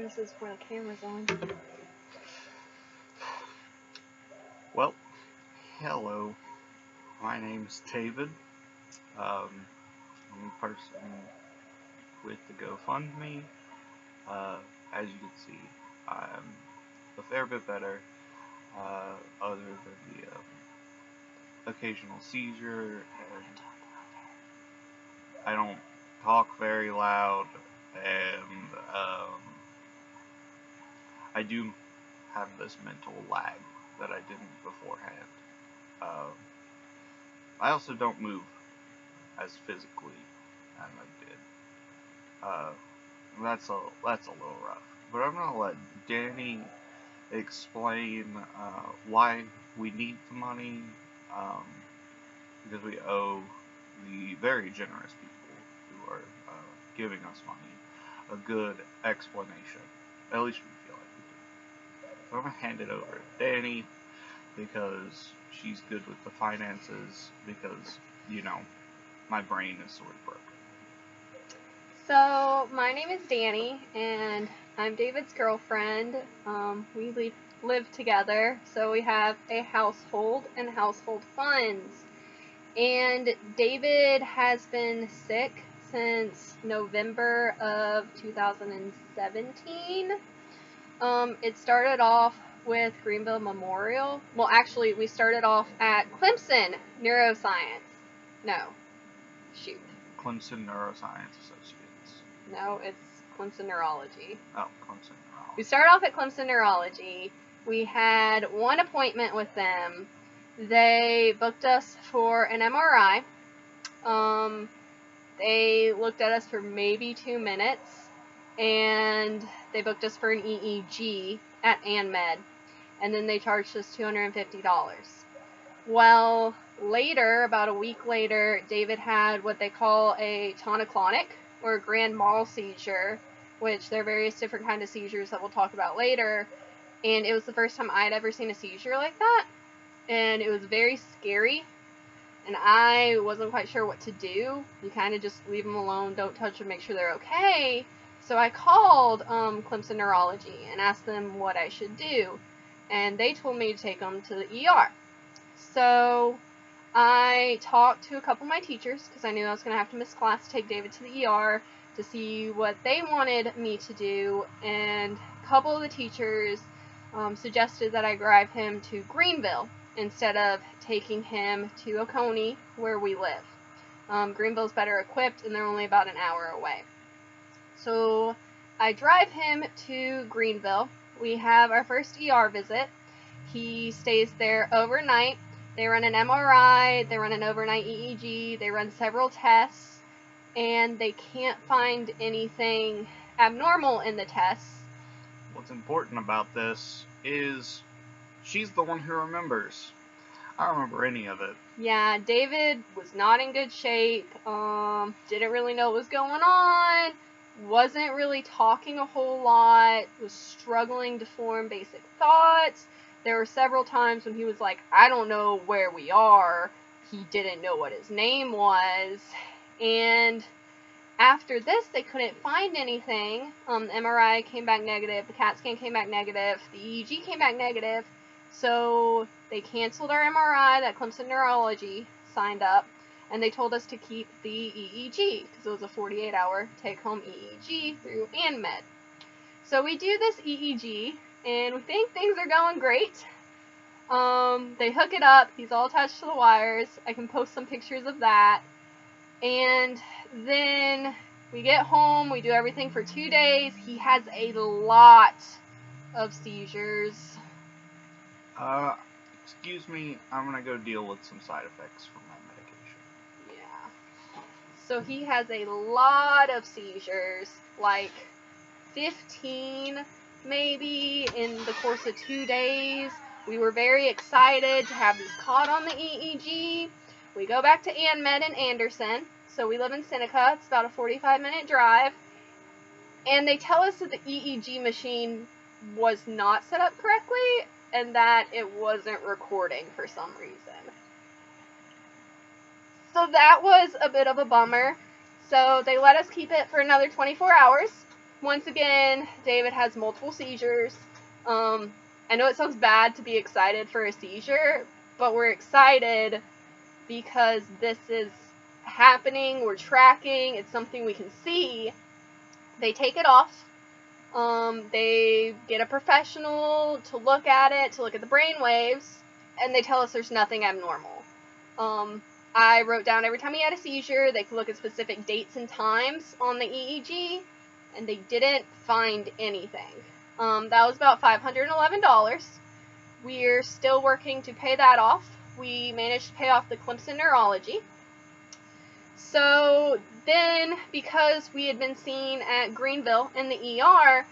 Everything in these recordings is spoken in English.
This is where the camera's on. Well, hello. My name's David. I'm a person with the GoFundMe. As you can see, I'm a fair bit better, other than the occasional seizure, and I don't talk very loud, and I do have this mental lag that I didn't beforehand. I also don't move as physically as I did. That's a little rough. But I'm gonna let Danny explain why we need the money, because we owe the very generous people who are giving us money a good explanation. At least we feel like we do. So I'm gonna hand it over to Danny because she's good with the finances, because, you know, my brain is sort of broken. So, my name is Danny, and I'm David's girlfriend. We live together, so we have a household and household funds. And David has been sick since November of 2017. It started off with Greenville Memorial. Well, actually, we started off at Clemson Neuroscience. No. Shoot. Clemson Neuroscience Associates. No, it's Clemson Neurology. Oh, Clemson Neurology. We started off at Clemson Neurology. We had one appointment with them. They booked us for an MRI. They looked at us for maybe 2 minutes, and they booked us for an EEG at ANMed, and then they charged us $250. Well, later, about a week later, David had what they call a tonic-clonic, or a grand mal seizure, which there are various different kinds of seizures that we'll talk about later, and it was the first time I'd ever seen a seizure like that, and it was very scary, and I wasn't quite sure what to do. You kind of just leave them alone, don't touch them, make sure they're okay. So I called Clemson Neurology and asked them what I should do, and they told me to take them to the ER. So I talked to a couple of my teachers, because I knew I was going to have to miss class to take David to the ER to see what they wanted me to do, and a couple of the teachers suggested that I drive him to Greenville instead of taking him to Oconee, where we live. Greenville's better equipped, and they're only about an hour away. So I drive him to Greenville. We have our first ER visit. He stays there overnight. They run an MRI, they run an overnight EEG, they run several tests, and they can't find anything abnormal in the tests. What's important about this is she's the one who remembers. I don't remember any of it. Yeah, David was not in good shape, didn't really know what was going on, wasn't really talking a whole lot, was struggling to form basic thoughts. There were several times when he was like, I don't know where we are. He didn't know what his name was. And after this, they couldn't find anything. The MRI came back negative. The CAT scan came back negative. The EEG came back negative. So they canceled our MRI that Clemson Neurology signed up. And they told us to keep the EEG, because it was a 48-hour take-home EEG through ANMed. So we do this EEG, and we think things are going great. They hook it up. He's all attached to the wires. I can post some pictures of that. And then we get home. We do everything for 2 days. He has a lot of seizures. Excuse me. I'm gonna go deal with some side effects from my medication. Yeah. So he has a lot of seizures, like 15 maybe in the course of 2 days. We were very excited to have these caught on the EEG. We go back to ANMed in Anderson. So we live in Seneca. It's about a 45-minute drive. And they tell us that the EEG machine was not set up correctly and that it wasn't recording for some reason. So that was a bit of a bummer. So they let us keep it for another 24 hours. once again, David has multiple seizures. I know it sounds bad to be excited for a seizure, but we're excited because this is happening, we're tracking, it's something we can see. They take it off. They get a professional to look at it, to look at the brain waves, and they tell us there's nothing abnormal. I wrote down every time he had a seizure. They could look at specific dates and times on the EEG, and they didn't find anything. That was about $511. We're still working to pay that off. We managed to pay off the Clemson Neurology. So then, because we had been seen at Greenville in the ER,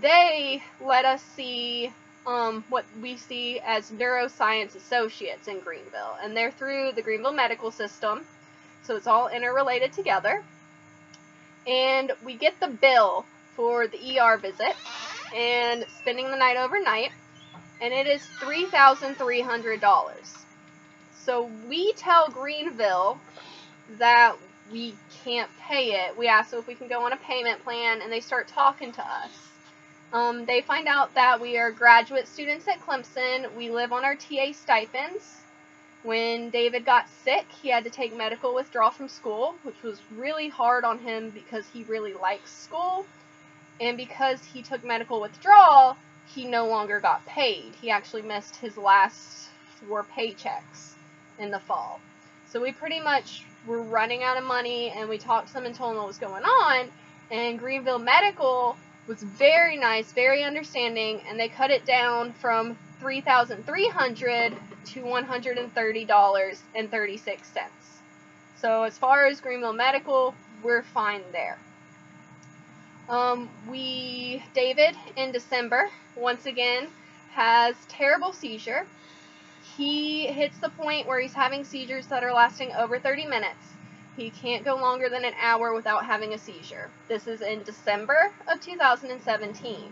they let us see what we see as neuroscience associates in Greenville. And they're through the Greenville medical system, so it's all interrelated together. And we get the bill for the ER visit and spending the night overnight, and it is $3,300. So we tell Greenville that we can't pay it. We ask them if we can go on a payment plan, and they start talking to us. They find out that we are graduate students at Clemson. We live on our TA stipends. When David got sick, he had to take medical withdrawal from school, which was really hard on him because he really likes school. And because he took medical withdrawal, he no longer got paid. He actually missed his last 4 paychecks in the fall. So we pretty much were running out of money, and we talked to them and told them what was going on. And Greenville Medical was very nice, very understanding, and they cut it down from $3,300 to $130.36. So as far as Greenville Medical, we're fine there. David, in December, once again, has terrible seizure. He hits the point where he's having seizures that are lasting over 30 minutes. He can't go longer than an hour without having a seizure. This is in December of 2017.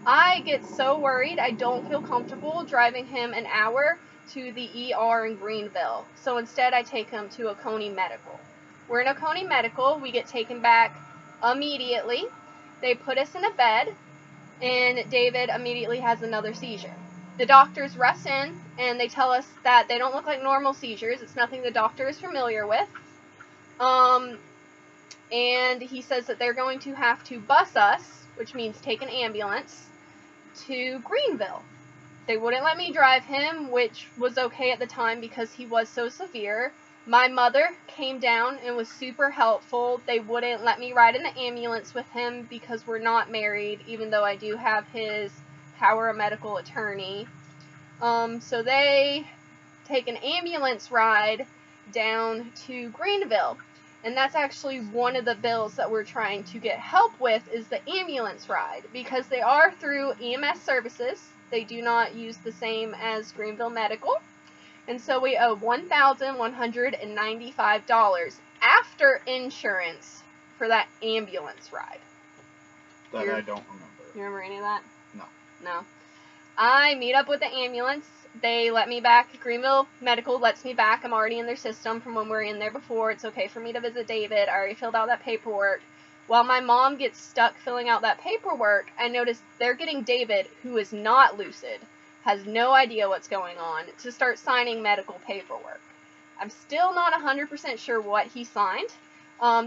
I get so worried I don't feel comfortable driving him an hour to the ER in Greenville. So instead I take him to Oconee Medical. We're in Oconee Medical. We get taken back immediately. They put us in a bed, and David immediately has another seizure. The doctors rush in, and they tell us that they don't look like normal seizures. It's nothing the doctor is familiar with. And he says that they're going to have to bus us, which means take an ambulance, to Greenville. They wouldn't let me drive him, which was okay at the time because he was so severe. My mother came down and was super helpful. They wouldn't let me ride in the ambulance with him because we're not married, even though I do have his power of medical attorney. So they take an ambulance ride down to Greenville. And that's actually one of the bills that we're trying to get help with, is the ambulance ride, because they are through EMS services. They do not use the same as Greenville Medical. And so we owe $1,195 after insurance for that ambulance ride. That I don't remember. You remember any of that? No. No. I meet up with the ambulance. They let me back. Greenville Medical lets me back. I'm already in their system from when we were in there before. It's okay for me to visit David. I already filled out that paperwork. While my mom gets stuck filling out that paperwork, I notice they're getting David, who is not lucid, has no idea what's going on, to start signing medical paperwork. I'm still not 100% sure what he signed.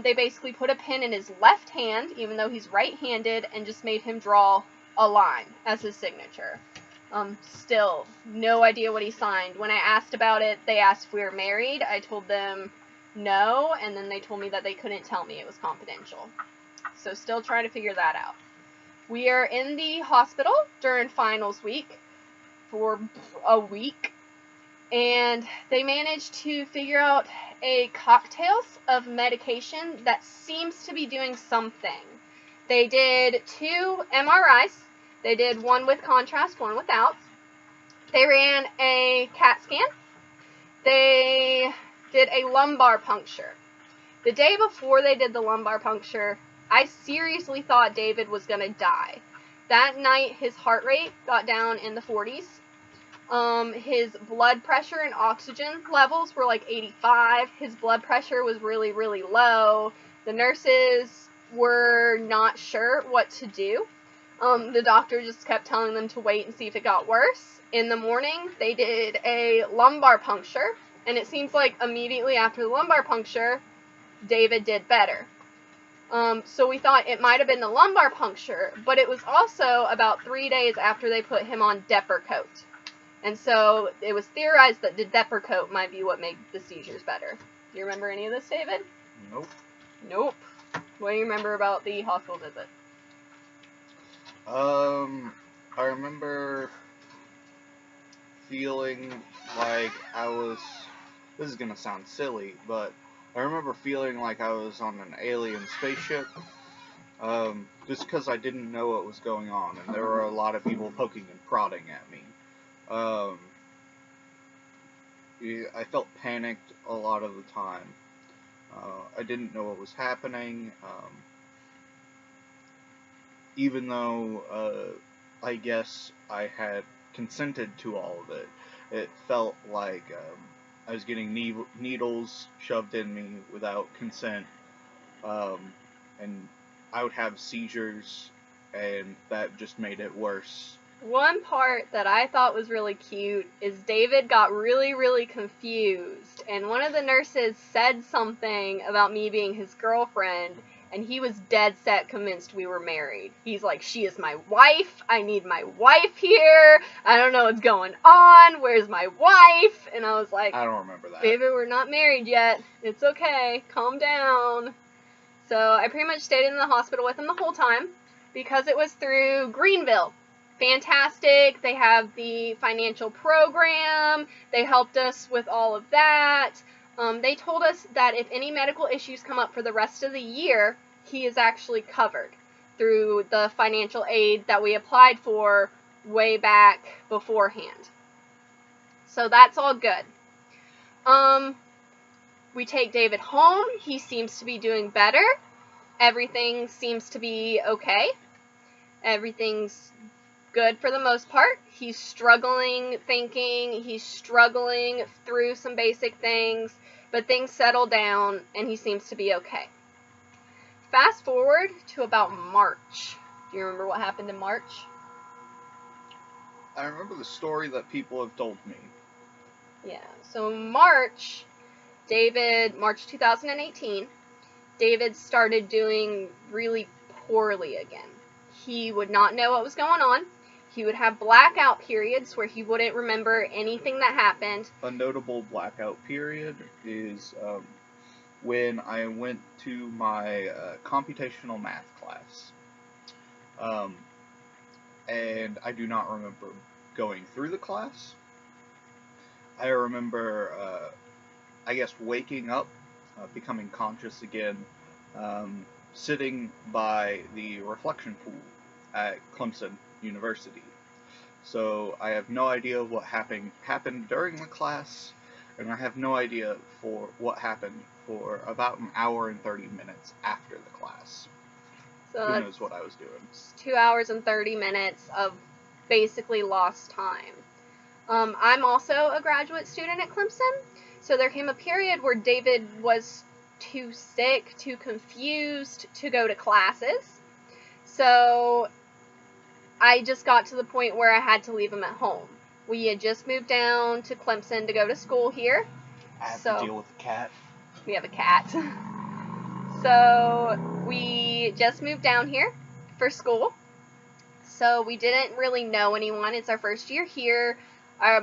They basically put a pen in his left hand, even though he's right-handed, and just made him draw a line as his signature. Still, no idea what he signed. When I asked about it, they asked if we were married. I told them no, and then they told me that they couldn't tell me. It was confidential. So still trying to figure that out. We are in the hospital during finals week for a week, and they managed to figure out a cocktails of medication that seems to be doing something. They did 2 MRIs. They did one with contrast, one without. They ran a CAT scan. They did a lumbar puncture. The day before they did the lumbar puncture, I seriously thought David was going to die. That night, his heart rate got down in the 40s. His blood pressure and oxygen levels were like 85. His blood pressure was really, really low. The nurses were not sure what to do. The doctor just kept telling them to wait and see if it got worse. In the morning, they did a lumbar puncture, and it seems like immediately after the lumbar puncture, David did better. So we thought it might have been the lumbar puncture, but it was also about 3 days after they put him on Depakote. And so it was theorized that the Depakote might be what made the seizures better. Do you remember any of this, David? Nope. Nope. What do you remember about the hospital visit? I remember feeling like I was, this is gonna sound silly, but I remember feeling like I was on an alien spaceship, just because I didn't know what was going on, and there were a lot of people poking and prodding at me. I felt panicked a lot of the time. I didn't know what was happening, even though, I guess I had consented to all of it. It felt like, I was getting needles shoved in me without consent, and I would have seizures, and that just made it worse. One part that I thought was really cute is David got really, really confused, and one of the nurses said something about me being his girlfriend, and he was dead set convinced we were married. He's like, she is my wife, I need my wife here, I don't know what's going on, where's my wife? And I was like, I don't remember that. David, we're not married yet, it's okay, calm down. So I pretty much stayed in the hospital with him the whole time, because it was through Greenville. Fantastic, they have the financial program, they helped us with all of that. They told us that if any medical issues come up for the rest of the year, he is actually covered through the financial aid that we applied for way back beforehand. So that's all good. We take David home. He seems to be doing better. Everything seems to be okay. Everything's good for the most part. He's struggling thinking. He's struggling through some basic things. But things settle down, and he seems to be okay. Fast forward to about March. Do you remember what happened in March? I remember the story that people have told me. Yeah, so March 2018, David started doing really poorly again. He would not know what was going on. He would have blackout periods where he wouldn't remember anything that happened. A notable blackout period is when I went to my computational math class. And I do not remember going through the class. I remember, I guess, waking up, becoming conscious again, sitting by the reflection pool at Clemson University. So I have no idea what happened during the class, and I have no idea for what happened for about an hour and 30 minutes after the class. So who knows what I was doing. 2 hours and 30 minutes of basically lost time. I'm also a graduate student at Clemson, so there came a period where David was too sick, too confused to go to classes. So I just got to the point where I had to leave him at home. We had just moved down to Clemson to go to school here. I have to deal with a cat. We have a cat. So we just moved down here for school. So we didn't really know anyone. It's our first year here.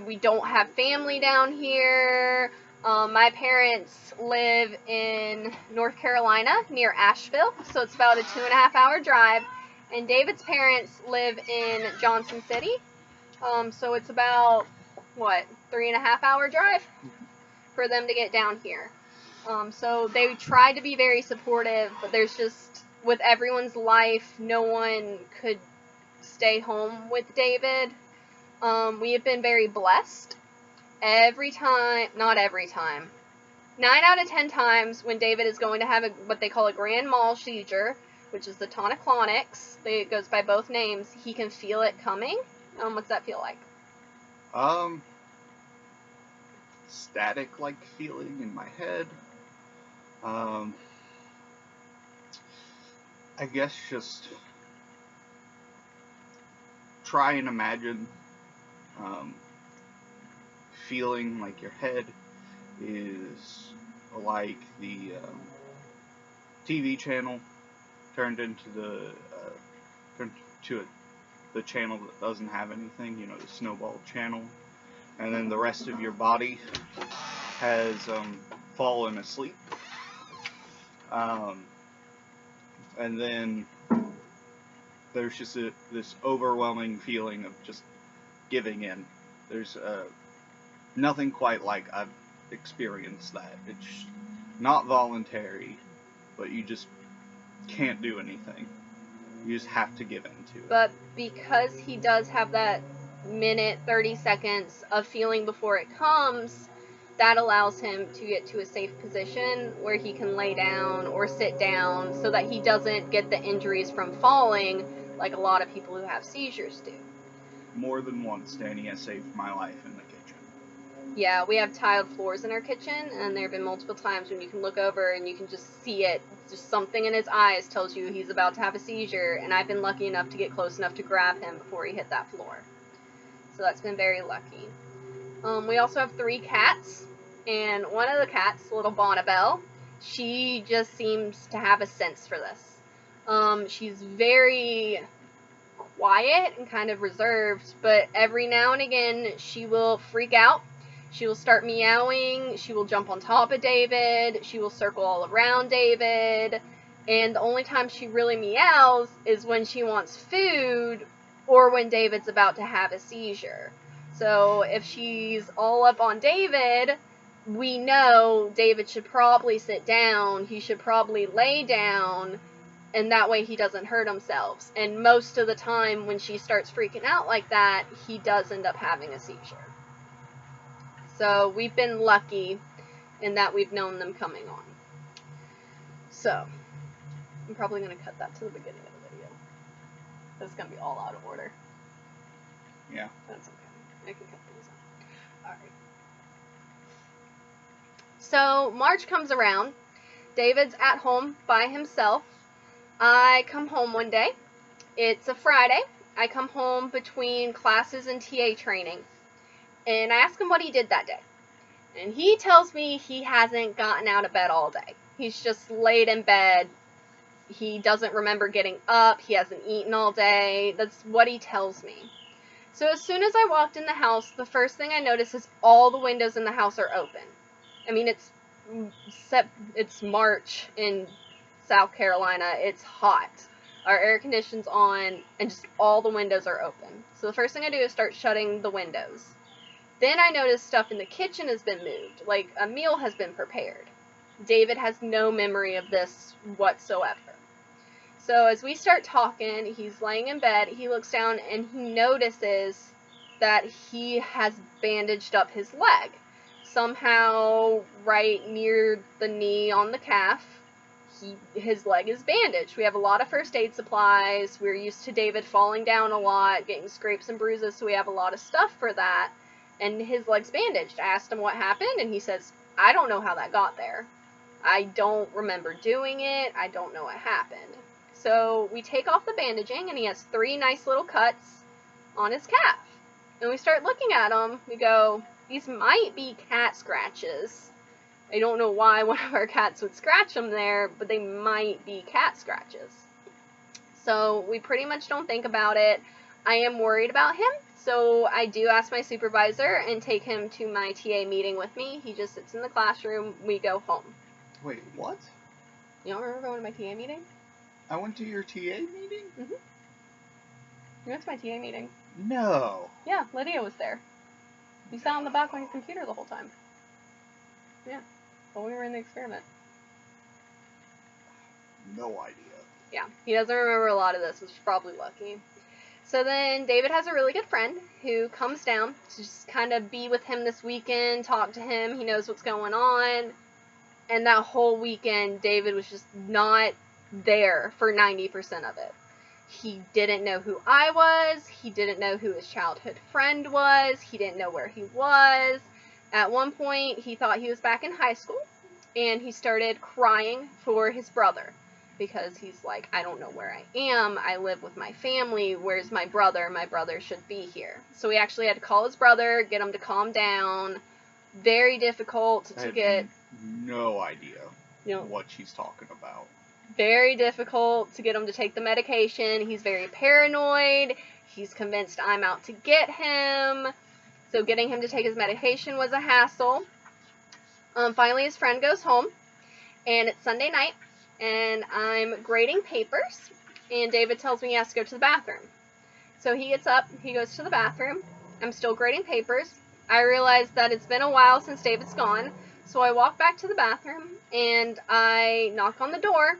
We don't have family down here. My parents live in North Carolina near Asheville, so it's about a 2.5 hour drive. And David's parents live in Johnson City, so it's about, 3.5 hour drive for them to get down here. So they tried to be very supportive, but there's just, with everyone's life, no one could stay home with David. We have been very blessed. Not every time, 9 out of 10 times when David is going to have what they call a grand mal seizure, which is the tonic-clonics, it goes by both names, he can feel it coming. What's that feel like? Static-like feeling in my head. I guess just try and imagine feeling like your head is like the TV channel turned into the channel that doesn't have anything, you know, the snowball channel, and then the rest of your body has fallen asleep, and then there's just this overwhelming feeling of just giving in. There's nothing quite like I've experienced that. It's not voluntary, but you just can't do anything. You just have to give into it. But because he does have that minute, 30 seconds of feeling before it comes, that allows him to get to a safe position where he can lay down or sit down so that he doesn't get the injuries from falling like a lot of people who have seizures do. More than once, Danny has saved my life in the kitchen. Yeah, we have tiled floors in our kitchen, and there have been multiple times when you can look over and you can just see it. Just something in his eyes tells you he's about to have a seizure, and I've been lucky enough to get close enough to grab him before he hit that floor. So that's been very lucky. We also have 3 cats, and one of the cats, little Bonnabelle, she just seems to have a sense for this. She's very quiet and kind of reserved, but every now and again she will freak out. She will start meowing, she will jump on top of David, she will circle all around David, and the only time she really meows is when she wants food or when David's about to have a seizure. So if she's all up on David, we know David should probably sit down, he should probably lay down, and that way he doesn't hurt himself. And most of the time when she starts freaking out like that, he does end up having a seizure. So we've been lucky in that we've known them coming on. So I'm probably going to cut that to the beginning of the video. That's going to be all out of order. Yeah. That's okay. I can cut things out. Alright. So March comes around. David's at home by himself. I come home one day. It's a Friday. I come home between classes and TA training. And I ask him what he did that day. And he tells me he hasn't gotten out of bed all day. He's just laid in bed. He doesn't remember getting up. He hasn't eaten all day. That's what he tells me. So as soon as I walked in the house, the first thing I noticed is all the windows in the house are open. I mean, it's March in South Carolina. It's hot. Our air conditioning's on, and just all the windows are open. So the first thing I do is start shutting the windows. Then I notice stuff in the kitchen has been moved, like a meal has been prepared. David has no memory of this whatsoever. So as we start talking, he's laying in bed, he looks down and he notices that he has bandaged up his leg. Somehow right near the knee on the calf, his leg is bandaged. We have a lot of first aid supplies. We're used to David falling down a lot, getting scrapes and bruises, so we have a lot of stuff for that. And his leg's bandaged. I asked him what happened, and he says, I don't know how that got there. I don't remember doing it. I don't know what happened. So we take off the bandaging, and he has 3 nice little cuts on his calf. And we start looking at them. We go, these might be cat scratches. I don't know why one of our cats would scratch them there, but they might be cat scratches. So we pretty much don't think about it. I am worried about him. So I do ask my supervisor and take him to my TA meeting with me. He just sits in the classroom. We go home. Wait, what? You don't remember going to my TA meeting? I went to your TA meeting? Mm-hmm. You went to my TA meeting. No. Yeah, Lydia was there. You sat on the back on your computer the whole time. Yeah, while we were in the experiment. No idea. Yeah, he doesn't remember a lot of this, which is probably lucky. So then David has a really good friend who comes down to just kind of be with him this weekend, talk to him. He knows what's going on. And that whole weekend, David was just not there for 90% of it. He didn't know who I was. He didn't know who his childhood friend was. He didn't know where he was. At one point, he thought he was back in high school, and he started crying for his brother. because he's like, I don't know where I am. I live with my family. Where's my brother? My brother should be here. So we actually had to call his brother, get him to calm down. Very difficult to get. No idea what she's talking about. Very difficult to get him to take the medication. He's very paranoid. He's convinced I'm out to get him. So getting him to take his medication was a hassle. Finally, his friend goes home, and it's Sunday night, and I'm grading papers, and David tells me he has to go to the bathroom. So he gets up, he goes to the bathroom. I'm still grading papers. I realize that it's been a while since David's gone, so I walk back to the bathroom, and I knock on the door,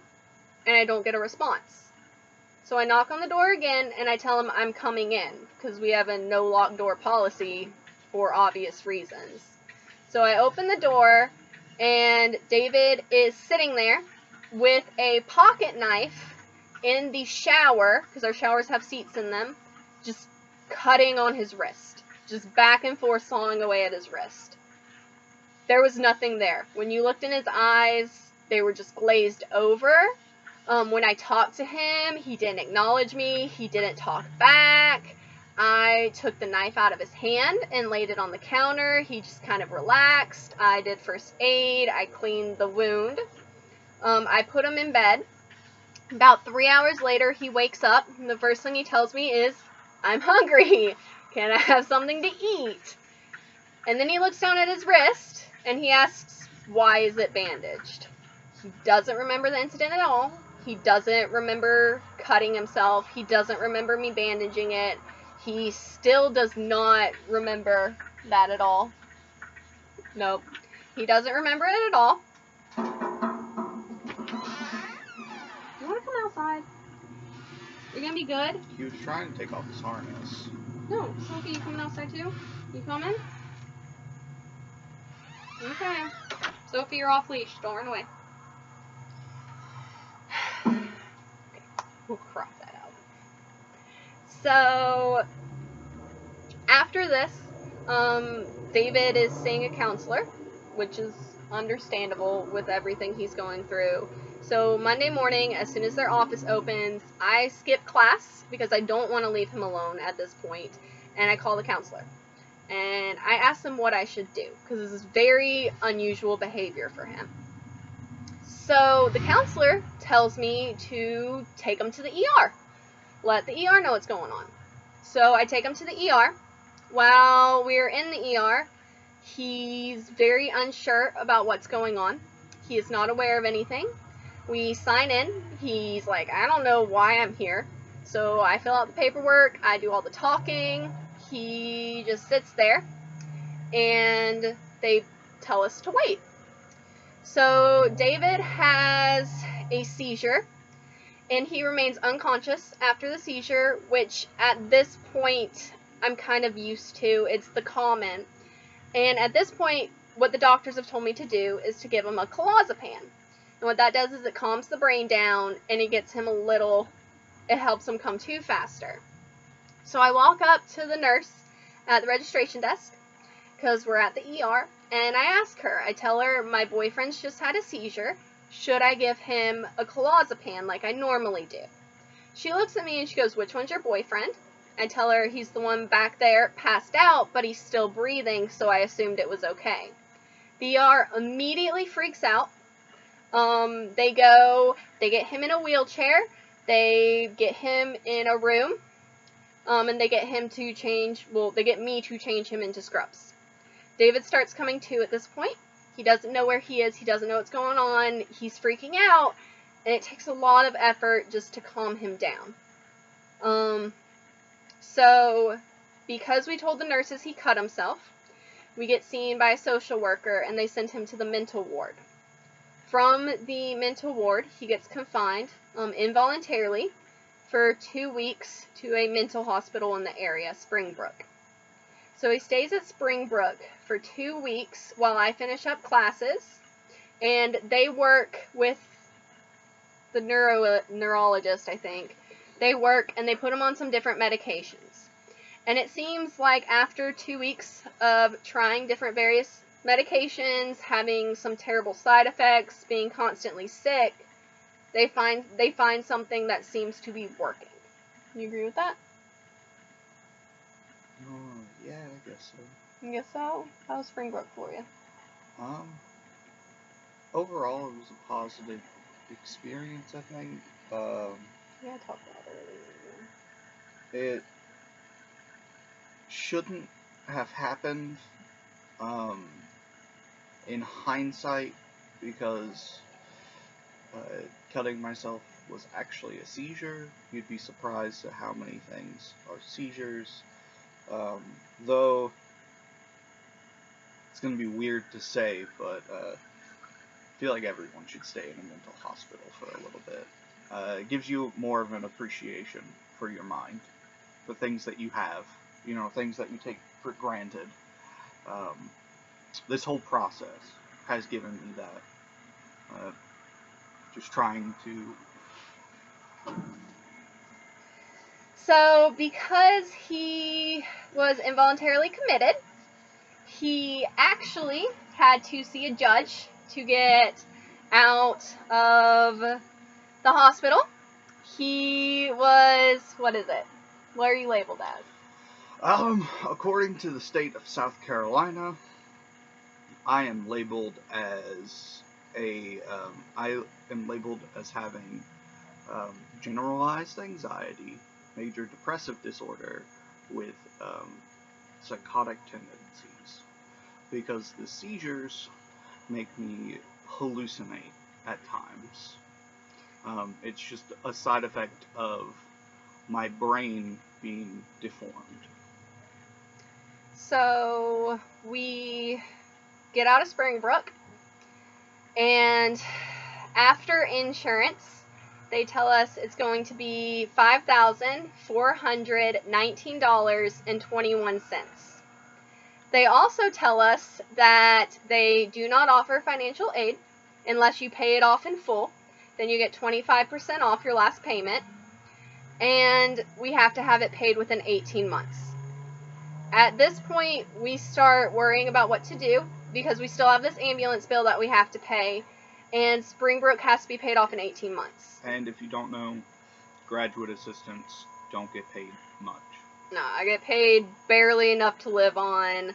and I don't get a response. So I knock on the door again, and I tell him I'm coming in, because we have a no lock door policy for obvious reasons. So I open the door, and David is sitting there with a pocket knife in the shower, because our showers have seats in them, just cutting on his wrist. Just back and forth sawing away at his wrist. There was nothing there. When you looked in his eyes, they were just glazed over. When I talked to him, he didn't acknowledge me. He didn't talk back. I took the knife out of his hand and laid it on the counter. He just kind of relaxed. I did first aid. I cleaned the wound. I put him in bed. About 3 hours later, he wakes up, and the first thing he tells me is, I'm hungry. Can I have something to eat? And then he looks down at his wrist, and he asks, why is it bandaged? He doesn't remember the incident at all. He doesn't remember cutting himself. He doesn't remember me bandaging it. He still does not remember that at all. Nope. He doesn't remember it at all. You want to come outside? You're going to be good? He was trying to take off his harness. No. Sophie, you coming outside too? You coming? Okay. Sophie, you're off leash. Don't run away. Okay. We'll crop that out. So, after this, David is seeing a counselor, which is understandable with everything he's going through. So Monday morning, as soon as their office opens, I skip class because I don't want to leave him alone at this point, and I call the counselor. And I ask him what I should do, because this is very unusual behavior for him. So the counselor tells me to take him to the ER. Let the ER know what's going on. So I take him to the ER. While we're in the ER, he's very unsure about what's going on. He is not aware of anything. We sign in. He's like, I don't know why I'm here. So I fill out the paperwork. I do all the talking. He just sits there, and they tell us to wait. So David has a seizure, and he remains unconscious after the seizure, which at this point I'm kind of used to. It's the common. And at this point, what the doctors have told me to do is to give him a clozapam. And what that does is it calms the brain down, and it gets him it helps him come to faster. So I walk up to the nurse at the registration desk, because we're at the ER, and I ask her, I tell her, my boyfriend's just had a seizure. Should I give him a clozapam like I normally do? She looks at me and she goes, which one's your boyfriend? I tell her he's the one back there, passed out, but he's still breathing, so I assumed it was okay. The ER immediately freaks out. They get him in a wheelchair, they get him in a room, and they get me to change him into scrubs. David starts coming to at this point. He doesn't know where he is, he doesn't know what's going on, he's freaking out, and it takes a lot of effort just to calm him down. So, because we told the nurses he cut himself, we get seen by a social worker, and they send him to the mental ward. From the mental ward, he gets confined involuntarily for 2 weeks to a mental hospital in the area, Springbrook. So he stays at Springbrook for 2 weeks while I finish up classes, and they work with the neurologist, I think. They work, and they put him on some different medications. And it seems like after 2 weeks of trying different various medications, having some terrible side effects, being constantly sick, They find something that seems to be working. You agree with that? Oh, yeah, I guess so. You guess so? How was Springbrook for you? Overall, it was a positive experience, I think. Yeah, I talked about it earlier. It shouldn't have happened, in hindsight, because cutting myself was actually a seizure. You'd be surprised at how many things are seizures. Though it's going to be weird to say, but I feel like everyone should stay in a mental hospital for a little bit. It gives you more of an appreciation for your mind, for things that you have, things that you take for granted. This whole process has given me that. Just trying to. So, because he was involuntarily committed, he actually had to see a judge to get out of the hospital. He was, what is it? What are you labeled as? According to the state of South Carolina, I am labeled as having generalized anxiety, major depressive disorder with psychotic tendencies, because the seizures make me hallucinate at times. It's just a side effect of my brain being deformed. So we get out of Springbrook, and after insurance, they tell us it's going to be $5,419.21. They also tell us that they do not offer financial aid unless you pay it off in full. Then you get 25% off your last payment, and we have to have it paid within 18 months. At this point, we start worrying about what to do because we still have this ambulance bill that we have to pay, and Springbrook has to be paid off in 18 months. And if you don't know, graduate assistants don't get paid much. No, I get paid barely enough to live on,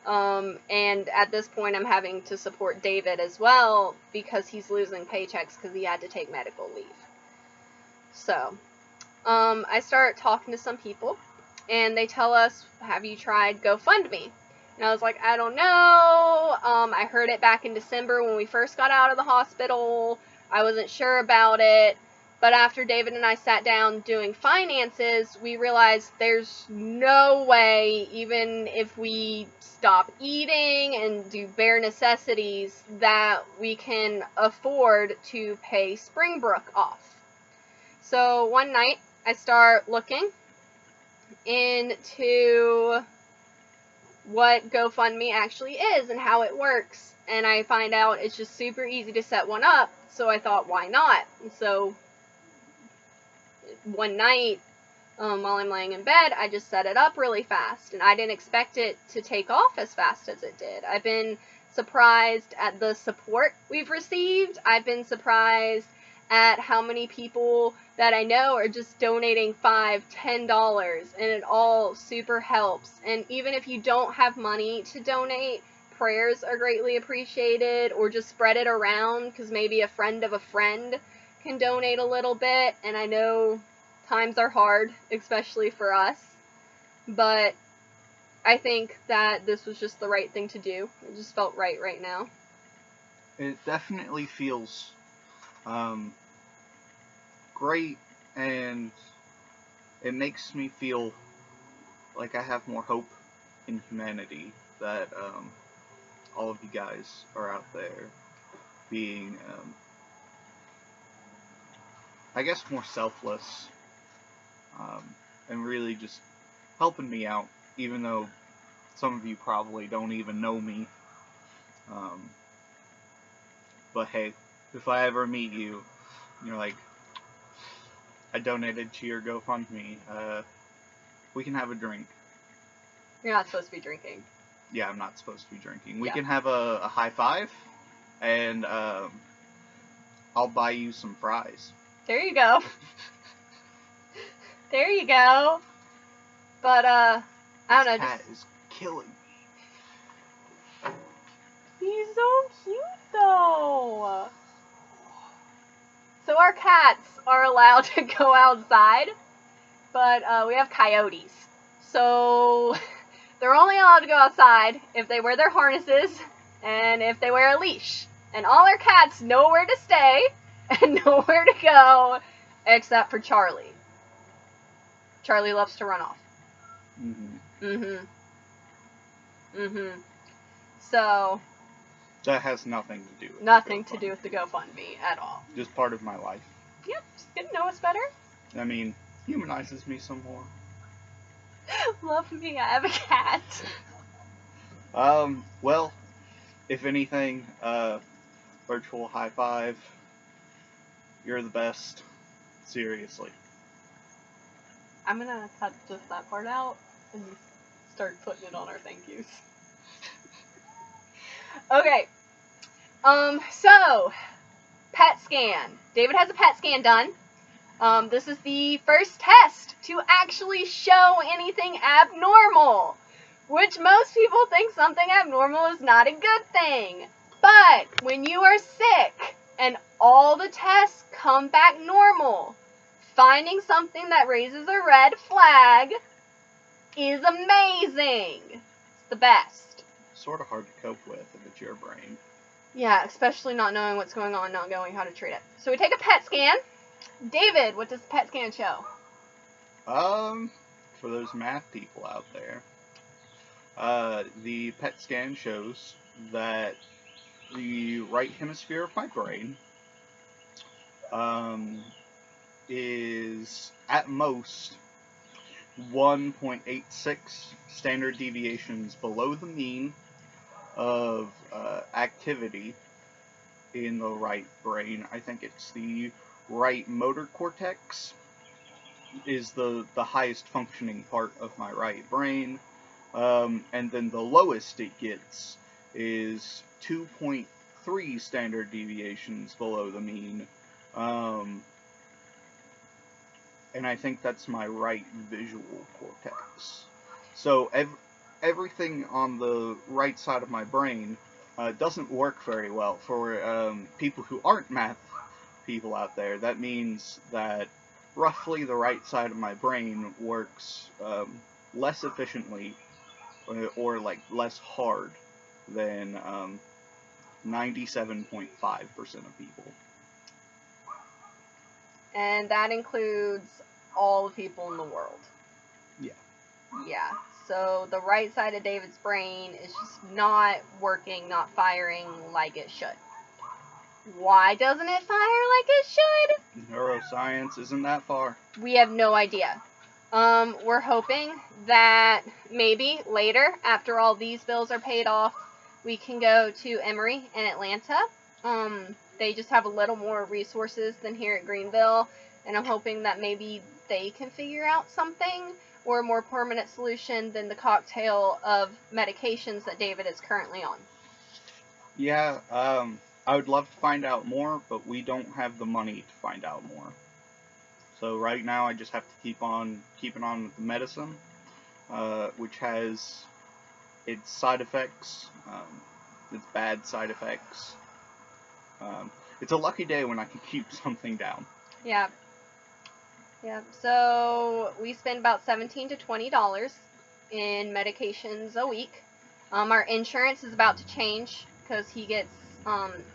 and at this point I'm having to support David as well because he's losing paychecks because he had to take medical leave. So, I start talking to some people, and they tell us, have you tried GoFundMe? And I was like, I don't know. I heard it back in December when we first got out of the hospital. I wasn't sure about it. But after David and I sat down doing finances, we realized there's no way, even if we stop eating and do bare necessities, that we can afford to pay Springbrook off. So one night, I start looking into what GoFundMe actually is and how it works, and I find out it's just super easy to set one up, so I thought, why not? And so one night, while I'm laying in bed, I just set it up really fast, and I didn't expect it to take off as fast as it did. I've been surprised at the support we've received. I've been surprised at how many people that I know are just donating $5, $10, and it all super helps. And even if you don't have money to donate, prayers are greatly appreciated, or just spread it around because maybe a friend of a friend can donate a little bit. And I know times are hard, especially for us, but I think that this was just the right thing to do. It just felt right now. It definitely feels great, and it makes me feel like I have more hope in humanity, that all of you guys are out there being, I guess, more selfless, and really just helping me out, even though some of you probably don't even know me. But hey, if I ever meet you, you're like, I donated to your GoFundMe, we can have a drink. You're not supposed to be drinking. Yeah, I'm not supposed to be drinking. We Yeah. can have a high five, and I'll buy you some fries. There you go. There you go. But, I don't know. This cat is killing me. He's so cute, though. So our cats are allowed to go outside, but we have coyotes. So they're only allowed to go outside if they wear their harnesses and if they wear a leash. And all our cats know where to stay and know where to go, except for Charlie. Charlie loves to run off. So that has nothing to do with nothing to do with the GoFundMe at all. Just part of my life. Yep, just get to know us better. I mean, humanizes me some more. Love me, I have a cat. Well, if anything, virtual high five. You're the best. Seriously. I'm gonna cut just that part out and start putting it on our thank yous. Okay. So, PET scan. David has a PET scan done. This is the first test to actually show anything abnormal, which most people think something abnormal is not a good thing. But when you are sick and all the tests come back normal, finding something that raises a red flag is amazing. It's the best. Sort of hard to cope with if it's your brain. Yeah, especially not knowing what's going on, not knowing how to treat it. So we take a PET scan. David, what does the PET scan show? For those math people out there, the PET scan shows that the right hemisphere of my brain, is at most 1.86 standard deviations below the mean of activity in the right brain. I think it's the right motor cortex is the highest functioning part of my right brain, and then the lowest it gets is 2.3 standard deviations below the mean, and I think that's my right visual cortex. So everything on the right side of my brain doesn't work very well. For people who aren't math people out there, that means that roughly the right side of my brain works less efficiently or like less hard than 97.5% of people. And that includes all the people in the world. Yeah. Yeah. So the right side of David's brain is just not working, not firing like it should. Why doesn't it fire like it should? Neuroscience isn't that far. We have no idea. We're hoping that maybe later, after all these bills are paid off, we can go to Emory in Atlanta. They just have a little more resources than here at Greenville, and I'm hoping that maybe they can figure out something or a more permanent solution than the cocktail of medications that David is currently on. Yeah, I would love to find out more, but we don't have the money to find out more. So right now I just have to keep on keeping on with the medicine, which has its side effects, its bad side effects. It's a lucky day when I can keep something down. Yeah. Yeah. So we spend about $17 to $20 in medications a week. Our insurance is about to change because he gets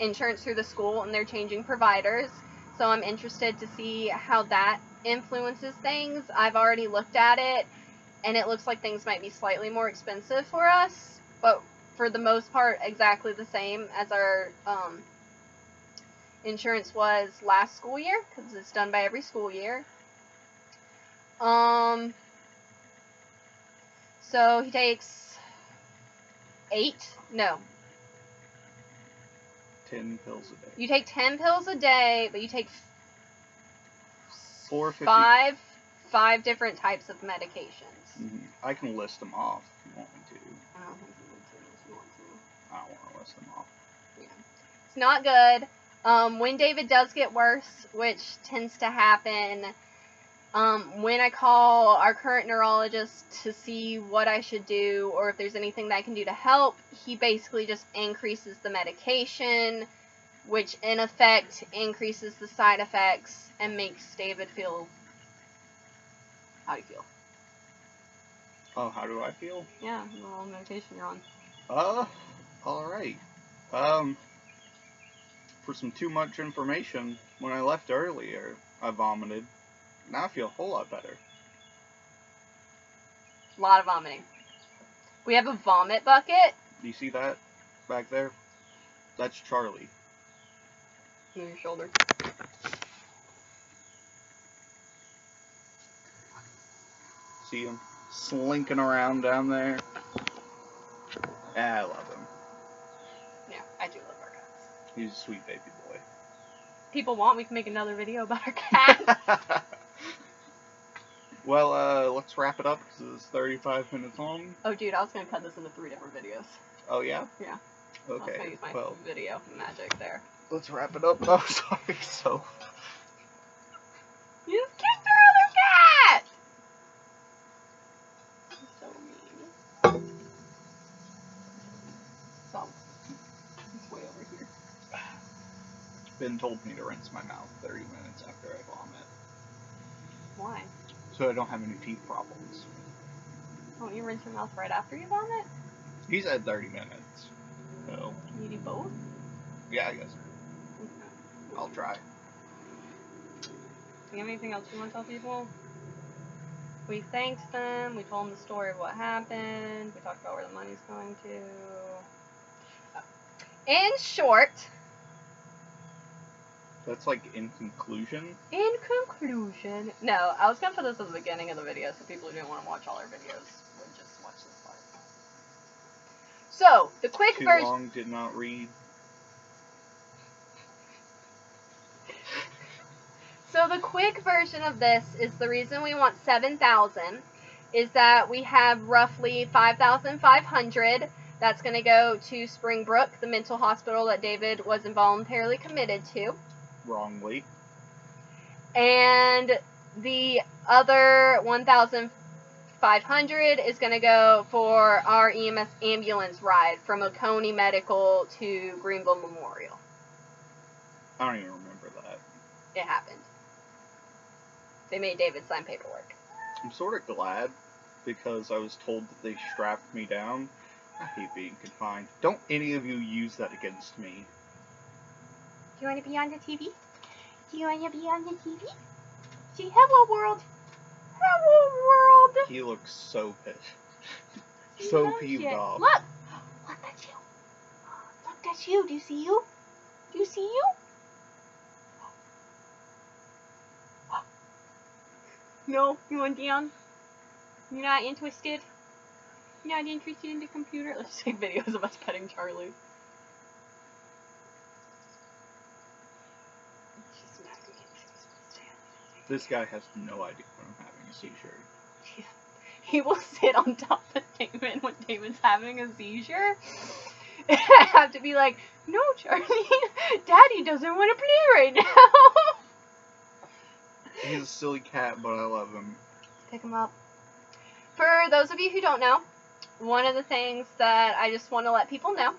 insurance through the school and they're changing providers. So I'm interested to see how that influences things. I've already looked at it and it looks like things might be slightly more expensive for us, but for the most part exactly the same as our insurance was last school year, because it's done by every school year. So he takes 10 pills a day. You take 10 pills a day, but you take 450. five different types of medications. Mm-hmm. I can list them off if you want me to. I don't think you need to unless you want to. I don't want to list them off. Yeah. It's not good. When David does get worse, which tends to happen, when I call our current neurologist to see what I should do or if there's anything that I can do to help, he basically just increases the medication, which in effect increases the side effects and makes David feel... How do you feel? Oh, how do I feel? Yeah, the little medication you're on. Alright. For some too much information, when I left earlier, I vomited. Now I feel a whole lot better. A lot of vomiting. We have a vomit bucket. Do you see that back there? That's Charlie. Move your shoulder. See him slinking around down there? I love him. Yeah, I do love our cats. He's a sweet baby boy. People want, we can make another video about our cat. Well, let's wrap it up because it's 35 minutes long. Oh, dude, I was going to cut this into 3 different videos. Oh, yeah? Yeah. Okay, I was going to use my video magic there. Let's wrap it up. Oh, sorry, so... You just kicked our other cat! You're so mean. So, it's way over here. Ben told me to rinse my mouth 30 minutes after I vomit. Why? So I don't have any teeth problems. Don't you rinse your mouth right after you vomit? He said 30 minutes. So... Can you do both? Yeah, I guess. Okay. I'll try. Do you have anything else you want to tell people? We thanked them. We told them the story of what happened. We talked about where the money's going to. In short. That's like in conclusion? In conclusion. No, I was going to put this at the beginning of the video so people who didn't want to watch all our videos would just watch this part. So, the quick version. Too long, did not read. So the quick version of this is the reason we want 7,000 is that we have roughly 5,500 that's going to go to Springbrook, the mental hospital that David was involuntarily committed to. Wrongly. And the other 1,500 is going to go for our EMS ambulance ride from Oconee Medical to Greenville Memorial. I don't even remember that. It happened. They made David sign paperwork. I'm sort of glad because I was told that they strapped me down. I hate being confined. Don't any of you use that against me. Do you want to be on the TV? Do you want to be on the TV? Say hello, world. Hello, world. He looks so pissed. So peeved off. Look. Look, that's you. Look, that's you. Do you see you? Do you see you? No, you want down? You're not interested? You're not interested in the computer? Let's take videos of us petting Charlie. This guy has no idea when I'm having a seizure. Yeah. He will sit on top of David when David's having a seizure. And I have to be like, no, Charlie, Daddy doesn't want to play right now. He's a silly cat, but I love him. Pick him up. For those of you who don't know, one of the things that I just want to let people know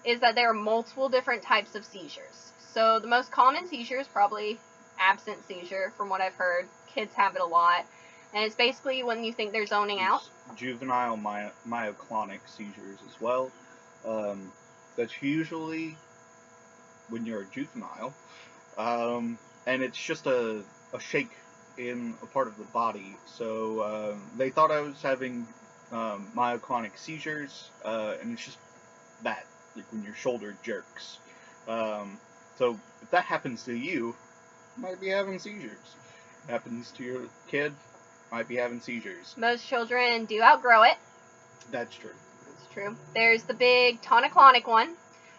is that there are multiple different types of seizures. So the most common seizure is probably absent seizure, from what I've heard. Kids have it a lot. And it's basically when you think they're zoning out. Juvenile myoclonic seizures as well. That's usually when you're a juvenile. And it's just a shake in a part of the body. So they thought I was having myoclonic seizures, and it's just that, like when your shoulder jerks. So if that happens to you, you might be having seizures. Happens to your kid, might be having seizures. Most children do outgrow it. That's true. It's true. There's the big tonic-clonic one,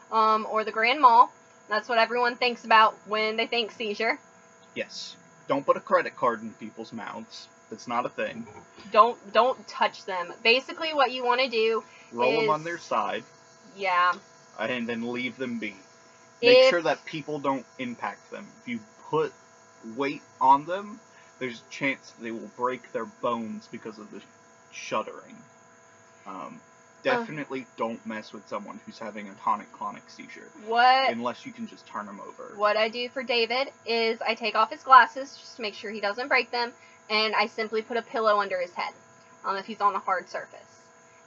or the grand mal. That's what everyone thinks about when they think seizure. Yes. Don't put a credit card in people's mouths. That's not a thing. Don't touch them. Basically, what you want to do Roll is... them on their side. Yeah. And then leave them be. make sure that people don't impact them. If you put weight on them, there's a chance they will break their bones because of the shuddering. Definitely don't mess with someone who's having a tonic-clonic seizure. Unless you can just turn them over. What I do for David is I take off his glasses just to make sure he doesn't break them, and I simply put a pillow under his head if he's on a hard surface.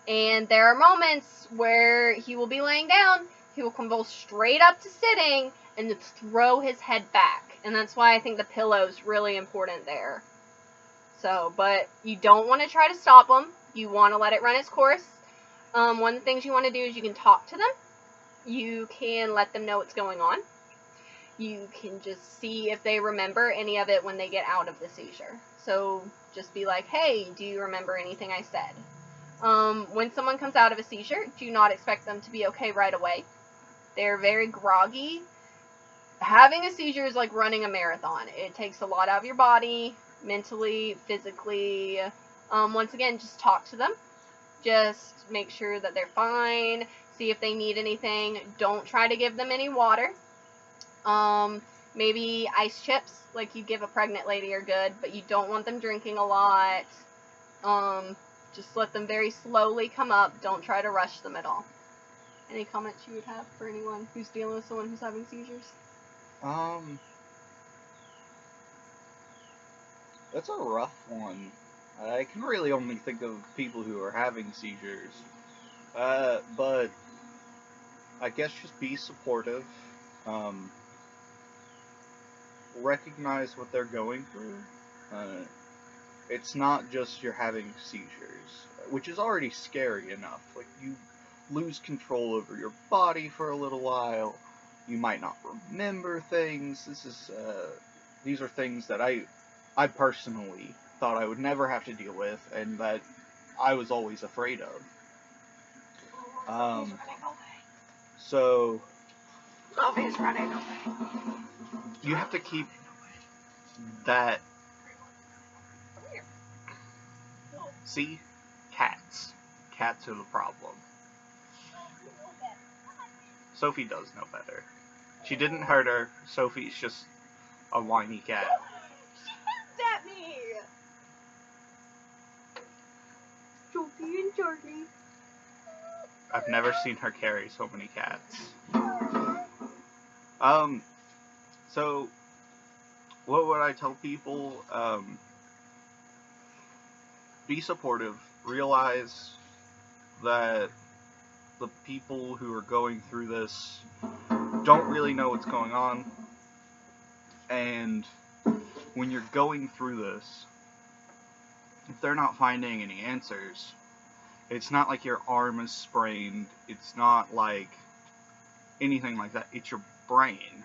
And there are moments where he will be laying down, he will convulse straight up to sitting, and just throw his head back. And that's why I think the pillow's really important there. So, but you don't want to try to stop him. You want to let it run its course. One of the things you want to do is you can talk to them. You can let them know what's going on. You can just see if they remember any of it when they get out of the seizure. So just be like, hey, do you remember anything I said? When someone comes out of a seizure, do not expect them to be okay right away. They're very groggy. Having a seizure is like running a marathon. It takes a lot out of your body, mentally, physically. Once again, just talk to them. Just make sure that they're fine. See if they need anything. Don't try to give them any water. Maybe ice chips, like you give a pregnant lady, are good, but you don't want them drinking a lot. Just let them very slowly come up. Don't try to rush them at all. Any comments you would have for anyone who's dealing with someone who's having seizures? That's a rough one. I can really only think of people who are having seizures. But I guess just be supportive. Recognize what they're going through. It's not just you're having seizures, which is already scary enough. Like, you lose control over your body for a little while. You might not remember things. These are things that I personally thought I would never have to deal with, and that I was always afraid of. So Sophie's running away. You have to keep that. See? Cats. Cats are the problem. Sophie does know better. She didn't hurt her. Sophie's just a whiny cat. She at me! Sophie and Charlie. I've never seen her carry so many cats. So, what would I tell people? Be supportive. Realize that the people who are going through this don't really know what's going on. And when you're going through this, if they're not finding any answers, it's not like your arm is sprained. It's not like anything like that. It's your brain.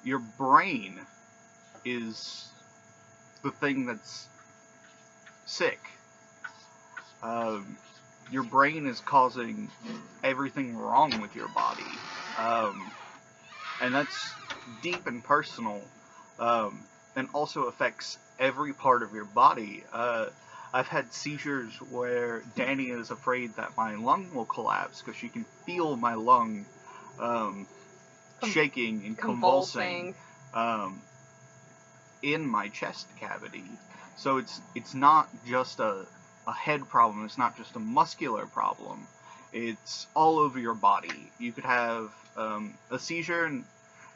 Your brain is the thing that's sick. Your brain is causing everything wrong with your body. And that's deep and personal, and also affects every part of your body. I've had seizures where Danny is afraid that my lung will collapse because she can feel my lung shaking and convulsing in my chest cavity. So it's not just a head problem. It's not just a muscular problem. It's all over your body. You could have a seizure, and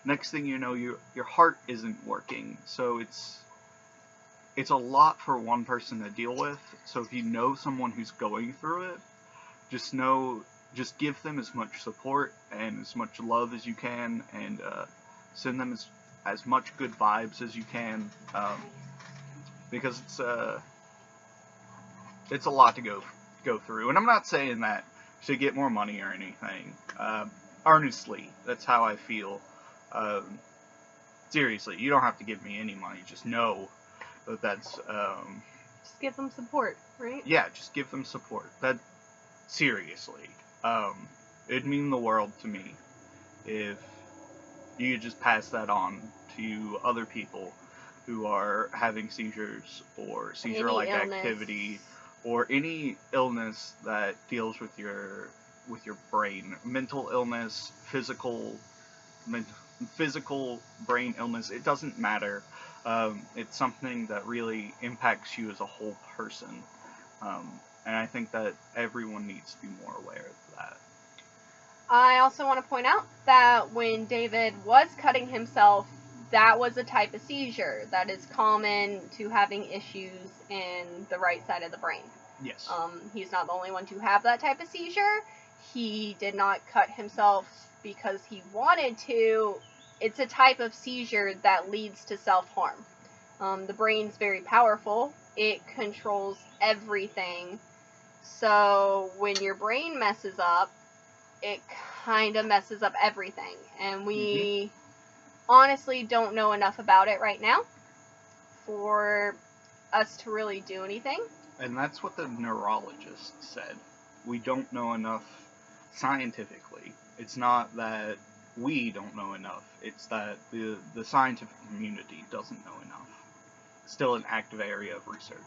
next thing you know, your heart isn't working. So it's a lot for one person to deal with. So if you know someone who's going through it, just give them as much support and as much love as you can, and send them as much good vibes as you can, because it's a lot to go through. And I'm not saying that to get more money or anything. Earnestly, that's how I feel. Seriously, you don't have to give me any money. Just know that that's... just give them support, right? Yeah, just give them support. Seriously. It'd mean the world to me if you could just pass that on to other people who are having seizures or seizure-like activity, or any illness that deals with your brain. Mental illness, physical physical brain illness, it doesn't matter. It's something that really impacts you as a whole person. And I think that everyone needs to be more aware of that. I also want to point out that when David was cutting himself, that was a type of seizure that is common to having issues in the right side of the brain. Yes. He's not the only one to have that type of seizure. He did not cut himself because he wanted to. It's a type of seizure that leads to self-harm. The brain's very powerful. It controls everything. So when your brain messes up, it kind of messes up everything. And we honestly don't know enough about it right now for us to really do anything. And that's what the neurologist said. We don't know enough scientifically. It's not that we don't know enough. It's that the scientific community doesn't know enough. It's still an active area of research.